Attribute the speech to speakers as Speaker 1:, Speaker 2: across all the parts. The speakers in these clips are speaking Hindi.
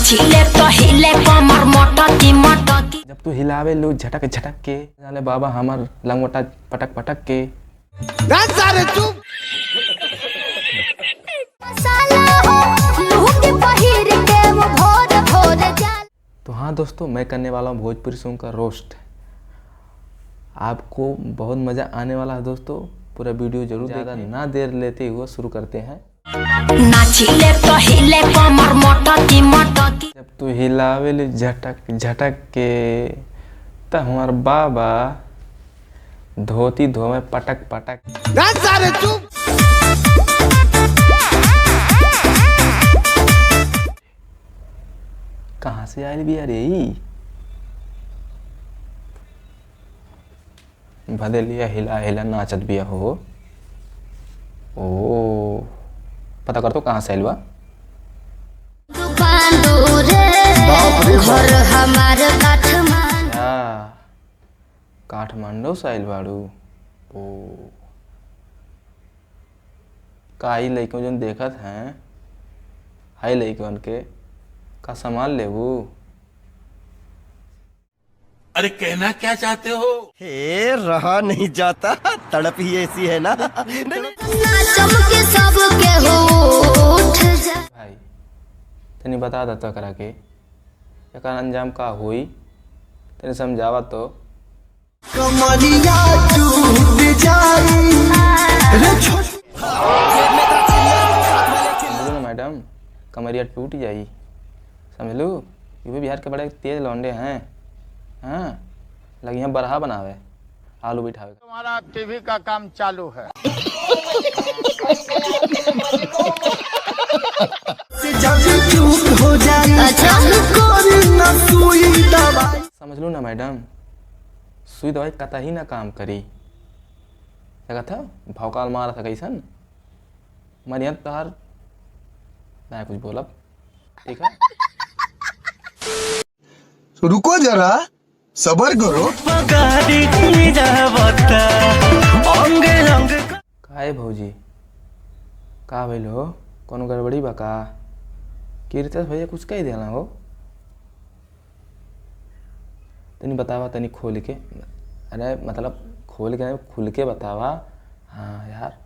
Speaker 1: नाचिले तो हिले कमर मोटकी मोटकी।
Speaker 2: जब तू हिलावे लो झटक झटक के जाले बाबा हमार लंगोटा पटक पटक के।
Speaker 3: सारे चुप।
Speaker 2: तो हाँ दोस्तों, मैं करने वाला हूँ भोजपुरी सॉन्ग का रोस्ट। आपको बहुत मज़ा आने वाला है दोस्तों, पूरा वीडियो जरूर ज़्यादा ना देर लेते हुए शुरू करते हैं।
Speaker 1: नाचिले तो हिले कमर मोटकी मोटकी।
Speaker 2: जब तू हिलावे लो झटक झटक के त हमार बाबा धोती धोवे पटक पटक।
Speaker 3: सारे चुप।
Speaker 2: कहाँ से आयल भी अरे भदे लिया हिला हिला नाचत बिया हो। ओ पता कर तो कहाँ से आयल बा।
Speaker 1: घर हमार काठमांडू।
Speaker 2: काठमांडू से आयल बाड़ू। ओ काई लइकन जन देखत हैं हाई लइकन के का सामान लेबू।
Speaker 4: अरे कहना क्या चाहते हो?
Speaker 3: हे रहा नहीं जाता, तड़प ही ऐसी है ना।
Speaker 1: चमके सबके होठ जा।
Speaker 2: भाई तनी बता देता करा के एकर अंजाम का हुई, तनी समझावा तो।
Speaker 3: कमरिया टूट जाई रे
Speaker 2: समझ लो मैडम, कमरिया टूट जाई। समझ लो यूपी बिहार के बड़े तेज लौंडे हैं। हाँ लगी हैं बरहा बनावे आलू बिठावे।
Speaker 5: तुम्हारा टीवी का काम चालू है।
Speaker 3: हो जाई।
Speaker 1: अच्छा
Speaker 2: समझ लो ना मैडम, सुई दवाई कतही ना काम करी। क्या था भौकाल मारा था कैसन मरियम तार मैं कुछ बोला। ठीक है
Speaker 3: रुको जरा सबर करो।
Speaker 2: काहे भौजी का भइल हो, कोनो गड़बड़ी बा का? कीर्ति भैया कुछ कह देना हो, तनी बतावा तनी खोल के। अरे मतलब खोल के नहीं खुल के बतावा। हाँ यार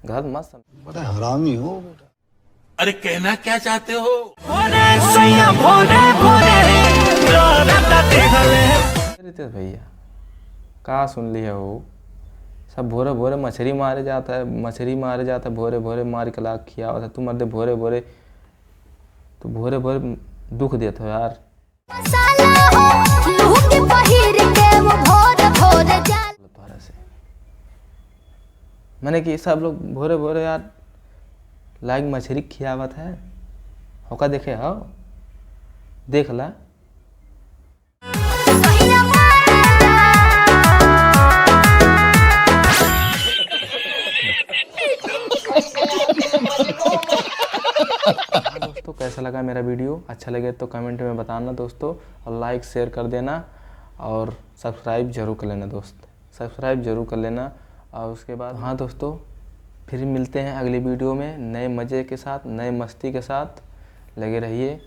Speaker 2: गलत मत समझ।
Speaker 3: बड़ा हरामी हो बेटा।
Speaker 4: अरे कहना क्या चाहते हो?
Speaker 2: रितेश भैया का सुन लिया हो, सब भोरे भोरे मछली मारे जाता है भोरे भोरे मार के लाख खिया था। तू मर्दे भोरे भोरे तू भोरे भोरे दुख देता हो यार। से मैंने कि सब लोग भोरे भोरे यार लाइक मछली खियावत है होका देखे हो देख ला। दोस्तों कैसा लगा मेरा वीडियो, अच्छा लगे तो कमेंट में बताना दोस्तों, और लाइक शेयर कर देना और सब्सक्राइब जरूर कर लेना दोस्त, सब्सक्राइब जरूर कर लेना। और उसके बाद हाँ दोस्तों फिर मिलते हैं अगली वीडियो में नए मज़े के साथ, नए मस्ती के साथ। लगे रहिए।